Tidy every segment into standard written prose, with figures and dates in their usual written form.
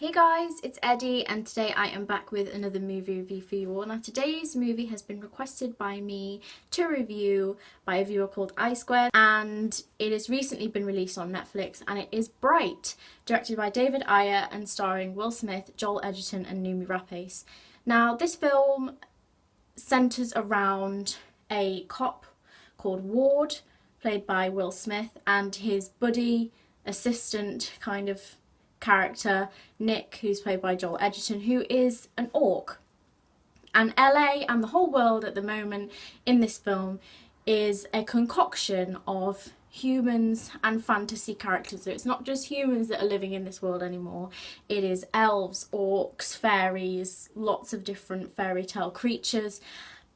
Hey guys, it's Eddie and today I am back with another movie review for you all. Now today's movie has been requested by me to review by a viewer called I2 and it has recently been released on Netflix and it is Bright, directed by David Ayer and starring Will Smith, Joel Edgerton and Noomi Rapace. Now this film centres around a cop called Ward, played by Will Smith, and his buddy, assistant kind of character Nick, who's played by Joel Edgerton, who is an orc. And LA and the whole world at the moment in this film is a concoction of humans and fantasy characters. So it's not just humans that are living in this world anymore, it is elves, orcs, fairies, lots of different fairy tale creatures.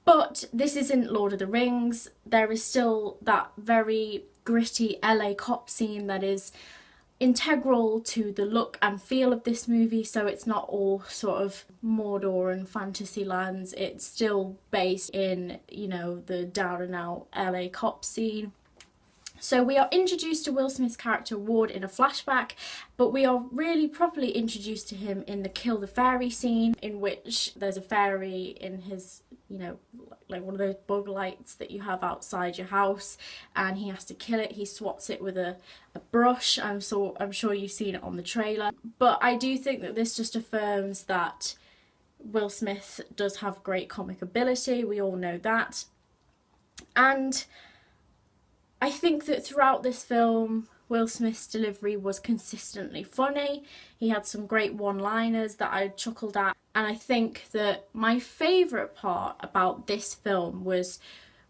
But this isn't Lord of the Rings. There is still that very gritty LA cop scene that is integral to the look and feel of this movie, so it's not all sort of Mordor and fantasy lands. It's still based in, you know, the down and out LA cop scene. So we are introduced to Will Smith's character Ward in a flashback, but we are really properly introduced to him in the Kill the Fairy scene, in which there's a fairy in his, you know, like one of those bug lights that you have outside your house, and he has to kill it. He swats it with a brush. I'm sure you've seen it on the trailer. But I do think that this just affirms that Will Smith does have great comic ability. We all know that. And I think that throughout this film, Will Smith's delivery was consistently funny. He had some great one-liners that I chuckled at. And I think that my favourite part about this film was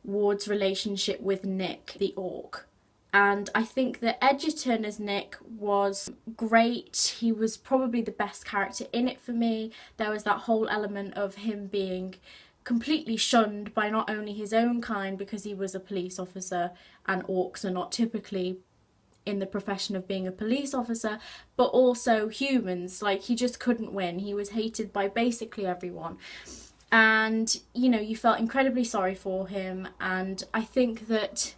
Ward's relationship with Nick, the orc. And I think that Edgerton as Nick was great. He was probably the best character in it for me. There was that whole element of him being completely shunned by not only his own kind, because he was a police officer and orcs are not typically in the profession of being a police officer, but also humans. Like, he just couldn't win. He was hated by basically everyone. And, you know, you felt incredibly sorry for him. And I think that,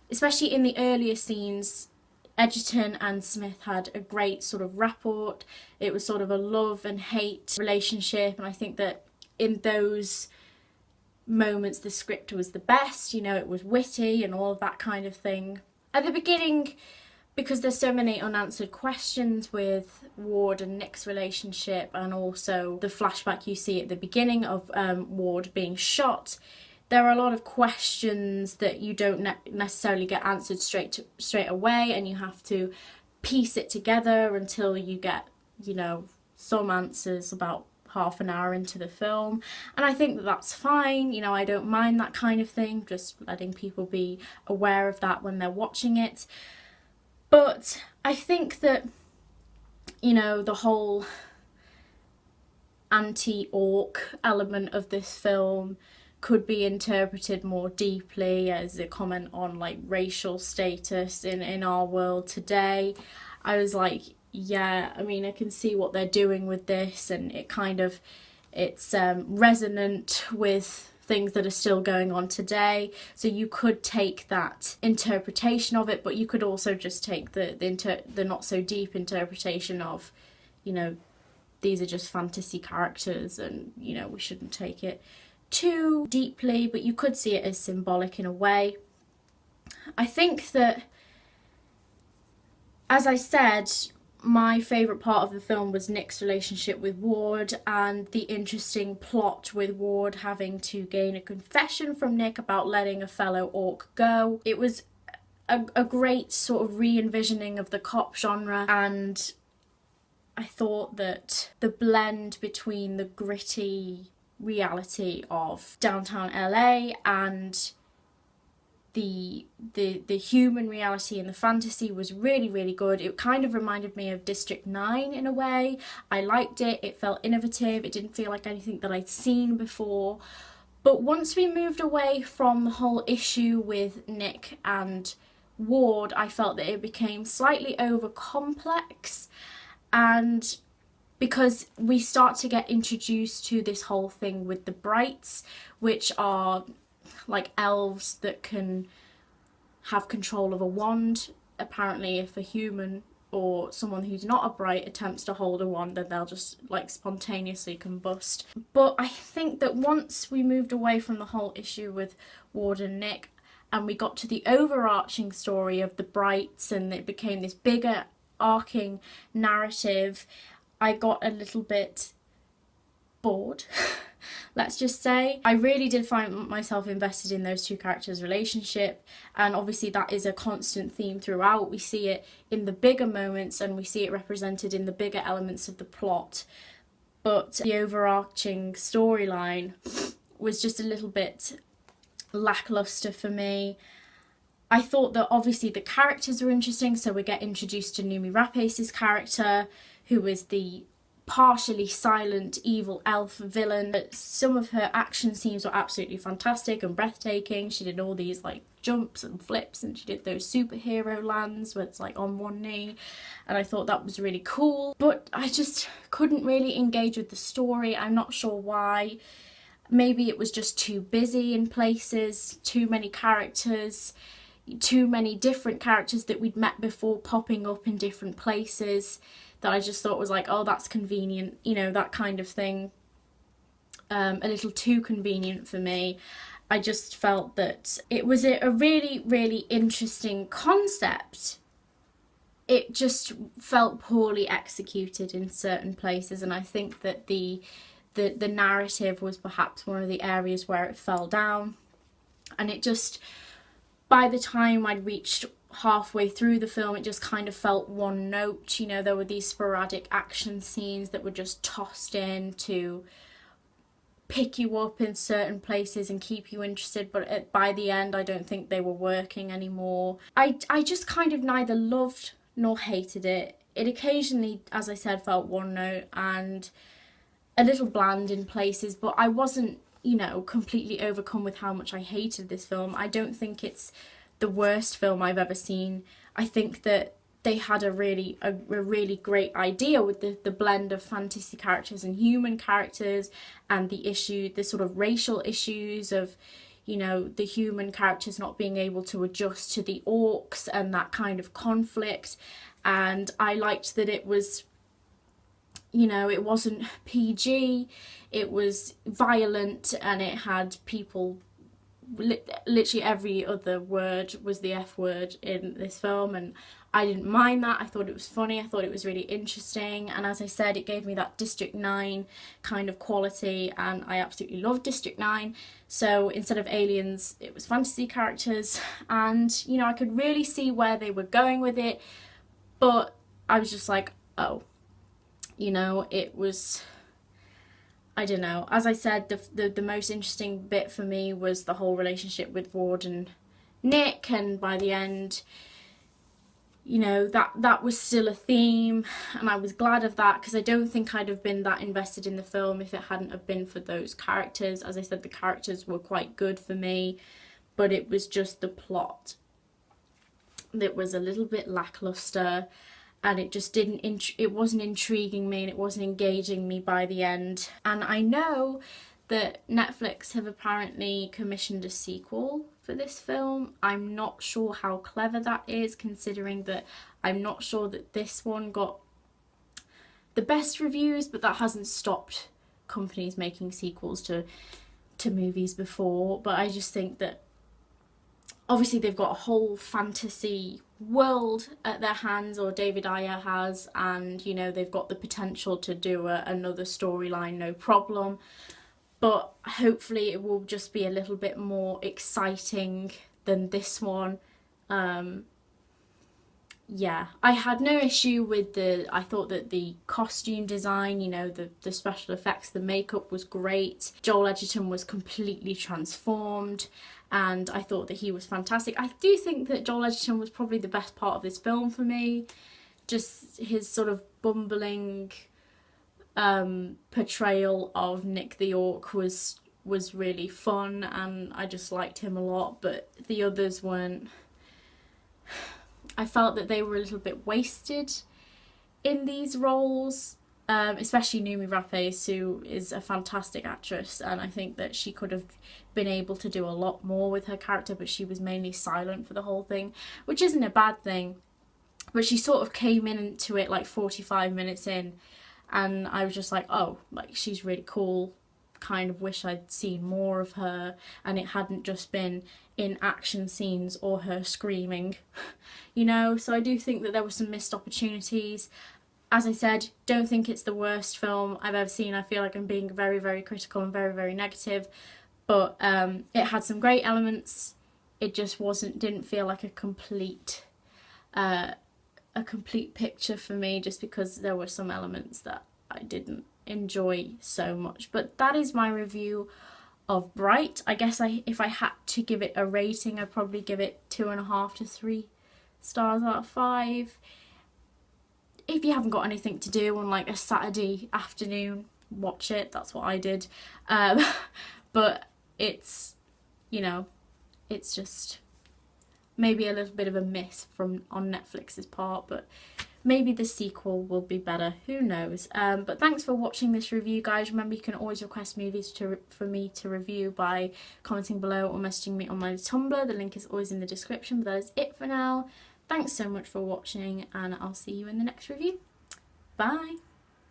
especially in the earlier scenes, Edgerton and Smith had a great sort of rapport. It was sort of a love and hate relationship. And I think that in those moments the script was the best, you know, it was witty and all of that kind of thing. At the beginning, because there's so many unanswered questions with Ward and Nick's relationship, and also the flashback you see at the beginning of Ward being shot, there are a lot of questions that you don't necessarily get answered straight away, and you have to piece it together until you get, you know, some answers about half an hour into the film. And I think that that's fine, you know, I don't mind that kind of thing, just letting people be aware of that when they're watching it. But I think that, you know, the whole anti-orc element of this film could be interpreted more deeply as a comment on like racial status in our world today. I was like, yeah, I mean, I can see what they're doing with this, and it's resonant with things that are still going on today. So you could take that interpretation of it, but you could also just take the not so deep interpretation of, you know, these are just fantasy characters and, you know, we shouldn't take it too deeply, but you could see it as symbolic in a way. I think that, as I said, my favourite part of the film was Nick's relationship with Ward and the interesting plot with Ward having to gain a confession from Nick about letting a fellow orc go. It was a great sort of re-envisioning of the cop genre, and I thought that the blend between the gritty reality of downtown LA and the human reality and the fantasy was really, really good. It kind of reminded me of District 9 in a way. I liked it. It felt innovative. It didn't feel like anything that I'd seen before. But once we moved away from the whole issue with Nick and Ward, I felt that it became slightly over complex, and because we start to get introduced to this whole thing with the Brights, which are like elves that can have control of a wand. Apparently if a human or someone who's not a bright attempts to hold a wand, then they'll just like spontaneously combust. But I think that once we moved away from the whole issue with Ward and Nick, and we got to the overarching story of the Brights, and it became this bigger arcing narrative, I got a little bit bored. Let's just say. I really did find myself invested in those two characters' relationship, and obviously that is a constant theme throughout. We see it in the bigger moments and we see it represented in the bigger elements of the plot, but the overarching storyline was just a little bit lackluster for me. I thought that obviously the characters were interesting, so we get introduced to Noomi Rapace's character, who is the partially silent evil elf villain. But some of her action scenes were absolutely fantastic and breathtaking. She did all these like jumps and flips, and she did those superhero lands where it's like on one knee, and I thought that was really cool. But I just couldn't really engage with the story. I'm not sure why. Maybe it was just too busy in places, too many characters, too many different characters that we'd met before popping up in different places, that I just thought was like, oh, that's convenient, you know, that kind of thing. A little too convenient for me. I just felt that it was a really, really interesting concept. It just felt poorly executed in certain places, and I think that the narrative was perhaps one of the areas where it fell down. And it just, by the time I'd reached halfway through the film, it just kind of felt one note. You know, there were these sporadic action scenes that were just tossed in to pick you up in certain places and keep you interested, but by the end I don't think they were working anymore. I just kind of neither loved nor hated it. It occasionally, as I said, felt one note and a little bland in places, but I wasn't, you know, completely overcome with how much I hated this film. I don't think it's the worst film I've ever seen. I think that they had a really great idea with the blend of fantasy characters and human characters, and the sort of racial issues of, you know, the human characters not being able to adjust to the orcs and that kind of conflict. And I liked that it was, you know, it wasn't PG, it was violent, and it had people, literally every other word was the F word in this film, and I didn't mind that. I thought it was funny, I thought it was really interesting, and as I said, it gave me that District 9 kind of quality, and I absolutely loved District 9. So instead of aliens, it was fantasy characters, and, you know, I could really see where they were going with it, but I was just like, oh, you know, it was, I don't know. As I said, the most interesting bit for me was the whole relationship with Ward and Nick, and by the end, you know, that was still a theme, and I was glad of that, because I don't think I'd have been that invested in the film if it hadn't have been for those characters. As I said, the characters were quite good for me, but it was just the plot that was a little bit lackluster, and it just it wasn't intriguing me, and it wasn't engaging me by the end. And I know that Netflix have apparently commissioned a sequel for this film. I'm not sure how clever that is, considering that I'm not sure that this one got the best reviews, but that hasn't stopped companies making sequels to movies before. But I just think that obviously they've got a whole fantasy world at their hands, or David Ayer has, and, you know, they've got the potential to do another storyline, no problem. But hopefully it will just be a little bit more exciting than this one. Yeah, I had no issue with I thought that the costume design, you know, the special effects, the makeup was great. Joel Edgerton was completely transformed, and I thought that he was fantastic. I do think that Joel Edgerton was probably the best part of this film for me. Just his sort of bumbling portrayal of Nick the Orc was really fun, and I just liked him a lot, but the others weren't. I felt that they were a little bit wasted in these roles, especially Noomi Rapace, who is a fantastic actress, and I think that she could have been able to do a lot more with her character, but she was mainly silent for the whole thing, which isn't a bad thing. but she sort of came into it like 45 minutes in, and I was just like, oh, like she's really cool, kind of wish I'd seen more of her and it hadn't just been in action scenes or her screaming, you know. So I do think that there were some missed opportunities. As I said, don't think it's the worst film I've ever seen. I feel like I'm being very, very critical and very, very negative, but it had some great elements. It just didn't feel like a complete picture for me, just because there were some elements that I didn't enjoy so much. But that is my review of Bright. I guess if I had to give it a rating, I'd probably give it 2.5 to 3 stars out of 5. If you haven't got anything to do on like a Saturday afternoon, watch it. That's what I did. But it's, you know, it's just maybe a little bit of a miss on Netflix's part, but maybe the sequel will be better, who knows. But thanks for watching this review, guys. Remember, you can always request movies for me to review by commenting below or messaging me on my Tumblr. The link is always in the description. But that is it for now. Thanks so much for watching, and I'll see you in the next review. Bye!